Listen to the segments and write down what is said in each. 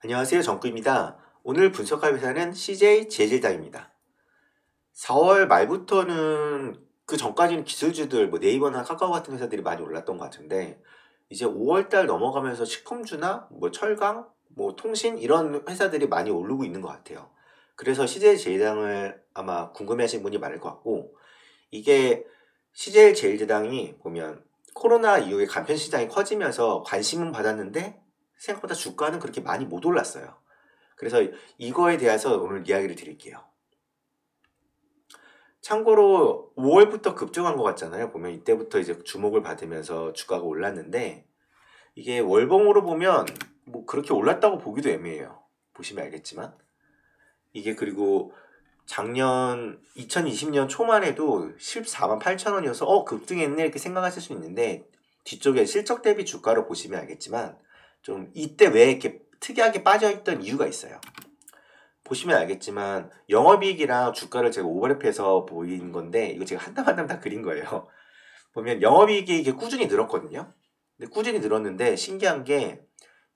안녕하세요. 정구입니다. 오늘 분석할 회사는 CJ 제일제당입니다. 4월 말부터는 그 전까지는 기술주들 뭐 네이버나 카카오 같은 회사들이 많이 올랐던 것 같은데 이제 5월 달 넘어가면서 식품주나 뭐 철강, 뭐 통신 이런 회사들이 많이 오르고 있는 것 같아요. 그래서 CJ 제일제당을 아마 궁금해하시는 분이 많을 것 같고 이게 CJ 제일제당이 보면 코로나 이후에 간편 시장이 커지면서 관심은 받았는데 생각보다 주가는 그렇게 많이 못 올랐어요. 그래서 이거에 대해서 오늘 이야기를 드릴게요. 참고로 5월부터 급등한 것 같잖아요. 보면 이때부터 이제 주목을 받으면서 주가가 올랐는데 이게 월봉으로 보면 뭐 그렇게 올랐다고 보기도 애매해요. 보시면 알겠지만 이게 그리고 작년 2020년 초만 해도 14만 8천 원이어서 급등했네 이렇게 생각하실 수 있는데 뒤쪽에 실적 대비 주가로 보시면 알겠지만 좀 이때 왜 이렇게 특이하게 빠져있던 이유가 있어요. 보시면 알겠지만 영업이익이랑 주가를 제가 오버랩해서 보인 건데 이거 제가 한 땀 한 땀 다 그린 거예요. 보면 영업이익이 이게 꾸준히 늘었거든요. 근데 꾸준히 늘었는데 신기한 게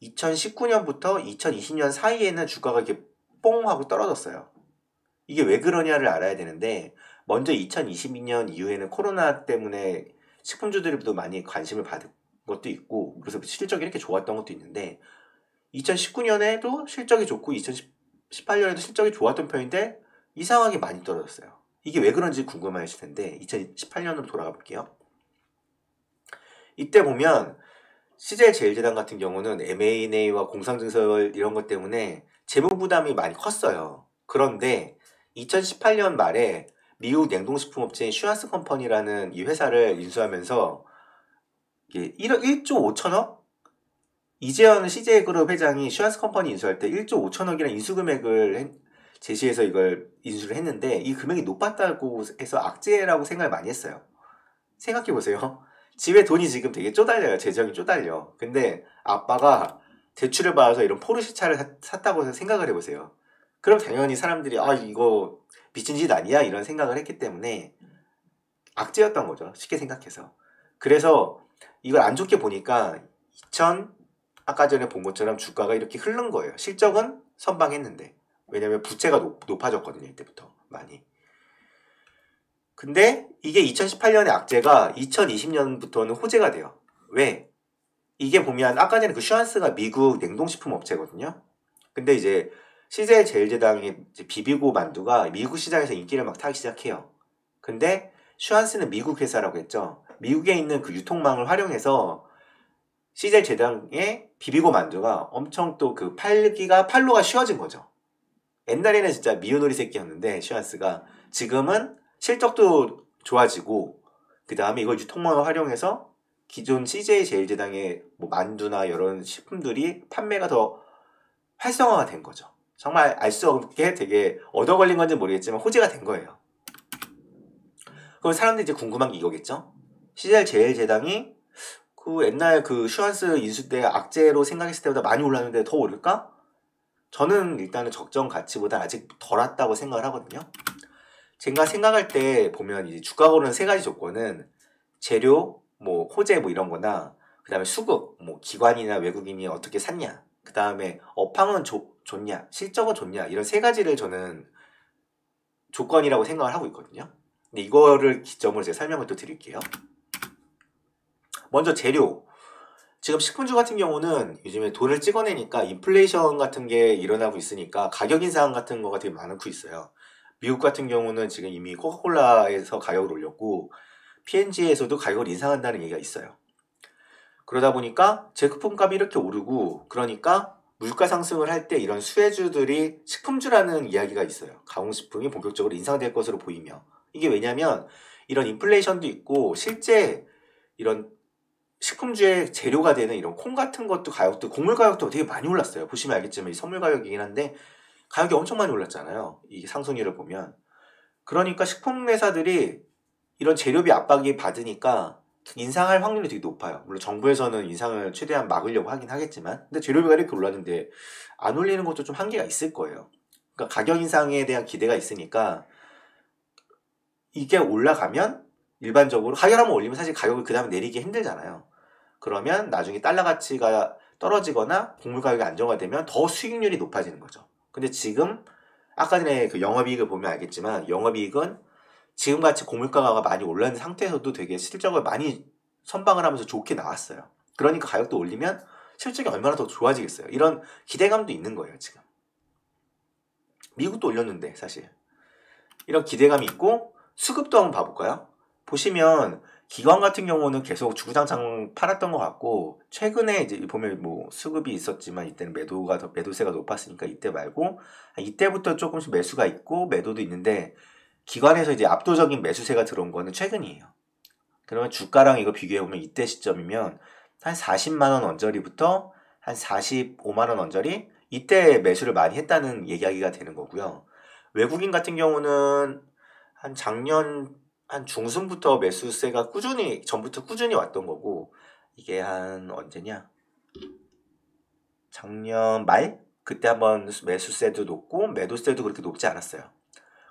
2019년부터 2020년 사이에는 주가가 이렇게 뽕 하고 떨어졌어요. 이게 왜 그러냐를 알아야 되는데 먼저 2022년 이후에는 코로나 때문에 식품주들도 많이 관심을 받은 것도 있고 그래서 실적이 이렇게 좋았던 것도 있는데 2019년에도 실적이 좋고 2018년에도 실적이 좋았던 편인데 이상하게 많이 떨어졌어요. 이게 왜 그런지 궁금하실 텐데 2018년으로 돌아가 볼게요. 이때 보면 CJ 제일제당 같은 경우는 M&A와 공상증설 이런 것 때문에 재무 부담이 많이 컸어요. 그런데 2018년 말에 미국 냉동식품 업체인 슈완스 컴퍼니라는 이 회사를 인수하면서 1조 5천억? 이재현 CJ그룹 회장이 슈완스 컴퍼니 인수할 때 1조 5천억이라는 인수금액을 제시해서 이걸 인수를 했는데 이 금액이 높았다고 해서 악재라고 생각을 많이 했어요. 생각해보세요. 집에 돈이 지금 되게 쪼달려요. 재정이 쪼달려. 근데 아빠가 대출을 받아서 이런 포르쉐 차를 샀다고 해서 생각을 해보세요. 그럼 당연히 사람들이 이거 미친 짓 아니야? 이런 생각을 했기 때문에 악재였던 거죠. 쉽게 생각해서. 그래서 이걸 안 좋게 보니까 아까 전에 본 것처럼 주가가 이렇게 흐른 거예요. 실적은 선방했는데. 왜냐면 부채가 높아졌거든요. 이때부터 많이. 근데 이게 2018년의 악재가 2020년부터는 호재가 돼요. 왜? 이게 보면 아까 전에 그 슈완스가 미국 냉동식품 업체거든요. 근데 이제 CJ 제일제당이 비비고 만두가 미국 시장에서 인기를 막 타기 시작해요. 근데 슈완스는 미국 회사라고 했죠. 미국에 있는 그 유통망을 활용해서 CJ 제당의 비비고 만두가 엄청 또 그 팔로가 쉬워진 거죠. 옛날에는 진짜 미운오리 새끼였는데 슈완스가 지금은 실적도 좋아지고 그 다음에 이걸 유통망을 활용해서 기존 CJ 제일제당의 뭐 만두나 이런 식품들이 판매가 더 활성화가 된 거죠. 정말 알 수 없게 되게 얻어 걸린 건지 모르겠지만 호재가 된 거예요. 그럼 사람들이 이제 궁금한 게 이거겠죠? CJ 제일제당이 그 옛날 그 슈완스 인수 때 악재로 생각했을 때보다 많이 올랐는데 더 오를까? 저는 일단은 적정 가치보다 아직 덜 왔다고 생각을 하거든요. 제가 생각할 때 보면 이제 주가 고르는 세 가지 조건은 재료, 뭐 호재 뭐 이런 거나 그 다음에 수급, 뭐 기관이나 외국인이 어떻게 샀냐 그 다음에 업황은 좋냐 실적은 좋냐 이런 세 가지를 저는 조건이라고 생각을 하고 있거든요. 근데 이거를 기점으로 제가 설명을 또 드릴게요. 먼저 재료. 지금 식품주 같은 경우는 요즘에 돈을 찍어내니까 인플레이션 같은 게 일어나고 있으니까 가격 인상 같은 거가 되게 많고 있어요. 미국 같은 경우는 지금 이미 코카콜라에서 가격을 올렸고 P&G에서도 가격을 인상한다는 얘기가 있어요. 그러다 보니까 제품값이 이렇게 오르고 그러니까 물가 상승을 할 때 이런 수혜주들이 식품주라는 이야기가 있어요. 가공식품이 본격적으로 인상될 것으로 보이며 이게 왜냐면 이런 인플레이션도 있고 실제 이런 식품주의 재료가 되는 이런 콩 같은 것도 가격도 곡물 가격도 되게 많이 올랐어요. 보시면 알겠지만 이 선물 가격이긴 한데 가격이 엄청 많이 올랐잖아요. 이 상승률을 보면. 그러니까 식품 회사들이 이런 재료비 압박이 받으니까 인상할 확률이 되게 높아요. 물론 정부에서는 인상을 최대한 막으려고 하긴 하겠지만 근데 재료비가 이렇게 올랐는데 안 올리는 것도 좀 한계가 있을 거예요. 그러니까 가격 인상에 대한 기대가 있으니까 이게 올라가면 일반적으로 가격 한번 올리면 사실 가격을 그 다음에 내리기 힘들잖아요. 그러면 나중에 달러 가치가 떨어지거나 곡물 가격이 안정화되면 더 수익률이 높아지는 거죠. 근데 지금 아까 전에 그 영업이익을 보면 알겠지만 영업이익은 지금같이 곡물가가 많이 올라있는 상태에서도 되게 실적을 많이 선방을 하면서 좋게 나왔어요. 그러니까 가격도 올리면 실적이 얼마나 더 좋아지겠어요. 이런 기대감도 있는 거예요, 지금. 미국도 올렸는데 사실. 이런 기대감이 있고 수급도 한번 봐볼까요? 보시면 기관 같은 경우는 계속 주구장창 팔았던 것 같고 최근에 이제 보면 뭐 수급이 있었지만 이때는 매도세가 높았으니까 이때 말고 이때부터 조금씩 매수가 있고 매도도 있는데 기관에서 이제 압도적인 매수세가 들어온 거는 최근이에요. 그러면 주가랑 이거 비교해보면 이때 시점이면 한 40만 원 언저리부터 한 45만 원 언저리 이때 매수를 많이 했다는 얘기가 되는 거고요. 외국인 같은 경우는 한 작년 한 중순부터 매수세가 전부터 꾸준히 왔던 거고 이게 한 언제냐? 작년 말? 그때 한번 매수세도 높고 매도세도 그렇게 높지 않았어요.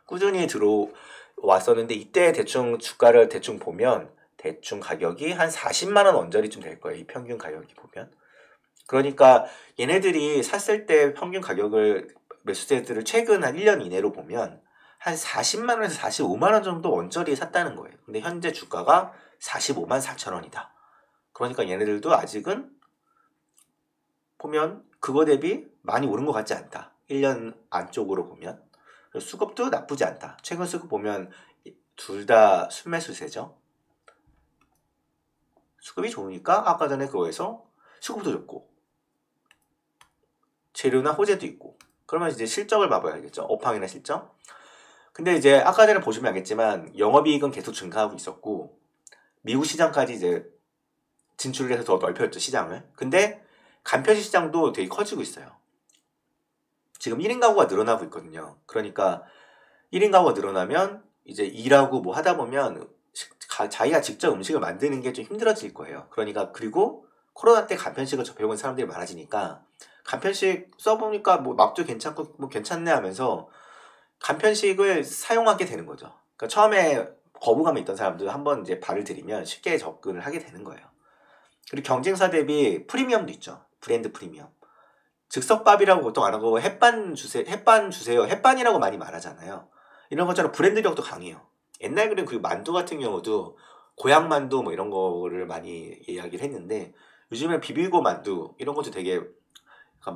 꾸준히 들어왔었는데 이때 대충 주가를 대충 보면 대충 가격이 한 40만 원 언저리쯤 될 거예요. 이 평균 가격이 보면. 그러니까 얘네들이 샀을 때 평균 가격을 매수세들을 최근 한 1년 이내로 보면 한 40만 원에서 45만 원 정도 언저리에 샀다는 거예요. 근데 현재 주가가 45만 4천 원이다. 그러니까 얘네들도 아직은 보면 그거 대비 많이 오른 것 같지 않다. 1년 안쪽으로 보면. 수급도 나쁘지 않다. 최근 수급 보면 둘 다 순매수세죠. 수급이 좋으니까 아까 전에 그거에서 수급도 좋고 재료나 호재도 있고 그러면 이제 실적을 봐봐야겠죠. 업황이나 실적. 근데 이제 아까 전에 보시면 알겠지만 영업이익은 계속 증가하고 있었고 미국 시장까지 이제 진출을 해서 더 넓혔죠. 시장을. 근데 간편식 시장도 되게 커지고 있어요. 지금 1인 가구가 늘어나고 있거든요. 그러니까 1인 가구가 늘어나면 이제 일하고 뭐 하다 보면 자기가 직접 음식을 만드는 게 좀 힘들어질 거예요. 그러니까 그리고 코로나 때 간편식을 접해본 사람들이 많아지니까 간편식 써보니까 뭐 맛도 괜찮고 뭐 괜찮네 하면서 간편식을 사용하게 되는 거죠. 그러니까 처음에 거부감이 있던 사람들 한번 이제 발을 들이면 쉽게 접근을 하게 되는 거예요. 그리고 경쟁사 대비 프리미엄도 있죠. 브랜드 프리미엄. 즉석밥이라고 보통 안 하고 햇반 주세요. 햇반이라고 많이 말하잖아요. 이런 것처럼 브랜드력도 강해요. 옛날 그리고 만두 같은 경우도 고향 만두 뭐 이런 거를 많이 이야기를 했는데 요즘에 비비고 만두 이런 것도 되게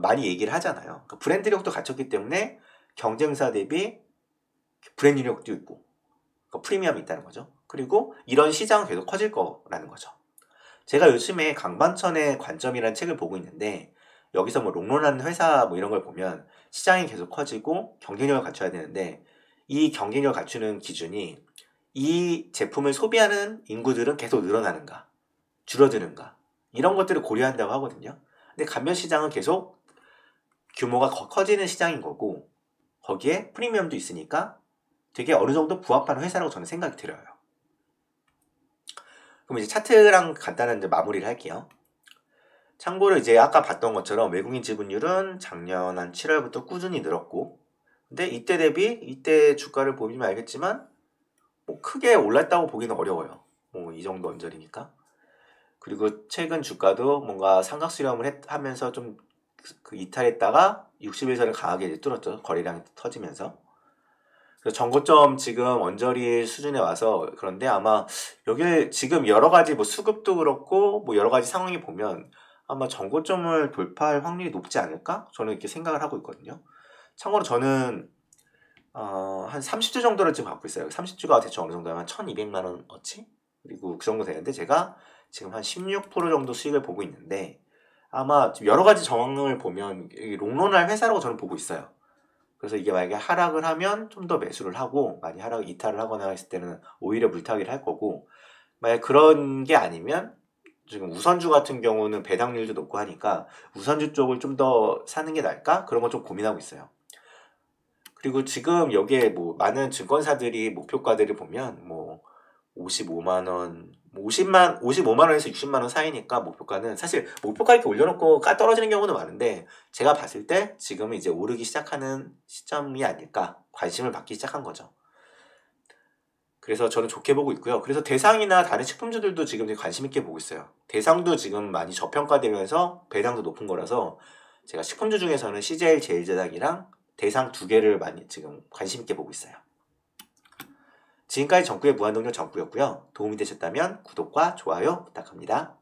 많이 얘기를 하잖아요. 그러니까 브랜드력도 갖췄기 때문에 경쟁사 대비 브랜드력도 있고 그러니까 프리미엄이 있다는 거죠. 그리고 이런 시장은 계속 커질 거라는 거죠. 제가 요즘에 강반천의 관점이라는 책을 보고 있는데 여기서 뭐 롱런하는 회사 뭐 이런 걸 보면 시장이 계속 커지고 경쟁력을 갖춰야 되는데 이 경쟁력을 갖추는 기준이 이 제품을 소비하는 인구들은 계속 늘어나는가 줄어드는가 이런 것들을 고려한다고 하거든요. 근데 간편 시장은 계속 규모가 커지는 시장인 거고 거기에 프리미엄도 있으니까 되게 어느 정도 부합하는 회사라고 저는 생각이 들어요. 그럼 이제 차트랑 간단한 이제 마무리를 할게요. 참고로 이제 아까 봤던 것처럼 외국인 지분율은 작년 한 7월부터 꾸준히 늘었고 근데 이때 대비 이때 주가를 보면 알겠지만 뭐 크게 올랐다고 보기는 어려워요. 뭐 이 정도 언저리니까. 그리고 최근 주가도 뭔가 삼각수렴을 하면서 좀 그 이탈했다가 60일선을 강하게 이제 뚫었죠. 거래량이 터지면서. 그래서 전고점 지금 언저리 수준에 와서 그런데 아마 여길 지금 여러 가지 뭐 수급도 그렇고 뭐 여러 가지 상황이 보면 아마 전고점을 돌파할 확률이 높지 않을까? 저는 이렇게 생각을 하고 있거든요. 참고로 저는 한 30주 정도를 지금 갖고 있어요. 30주가 대충 어느 정도면 1200만 원어치? 그리고 그 정도 되는데 제가 지금 한 16% 정도 수익을 보고 있는데 아마 여러 가지 정황을 보면 롱런할 회사라고 저는 보고 있어요. 그래서 이게 만약에 하락을 하면 좀 더 매수를 하고 많이 이탈을 하거나 했을 때는 오히려 물타기를 할 거고 만약 그런 게 아니면 지금 우선주 같은 경우는 배당률도 높고 하니까 우선주 쪽을 좀 더 사는 게 나을까? 그런 거 좀 고민하고 있어요. 그리고 지금 여기에 뭐 많은 증권사들이 목표가들을 보면 뭐 55만 원, 55만 원에서 60만 원 사이니까 목표가는 사실 목표가 이렇게 올려놓고 떨어지는 경우도 많은데 제가 봤을 때 지금은 이제 오르기 시작하는 시점이 아닐까 관심을 받기 시작한 거죠. 그래서 저는 좋게 보고 있고요. 그래서 대상이나 다른 식품주들도 지금 관심 있게 보고 있어요. 대상도 지금 많이 저평가되면서 배당도 높은 거라서 제가 식품주 중에서는 CJ 제일제당이랑 대상 두 개를 많이 지금 관심 있게 보고 있어요. 지금까지 정구의 무한동력 정구였고요. 도움이 되셨다면 구독과 좋아요 부탁합니다.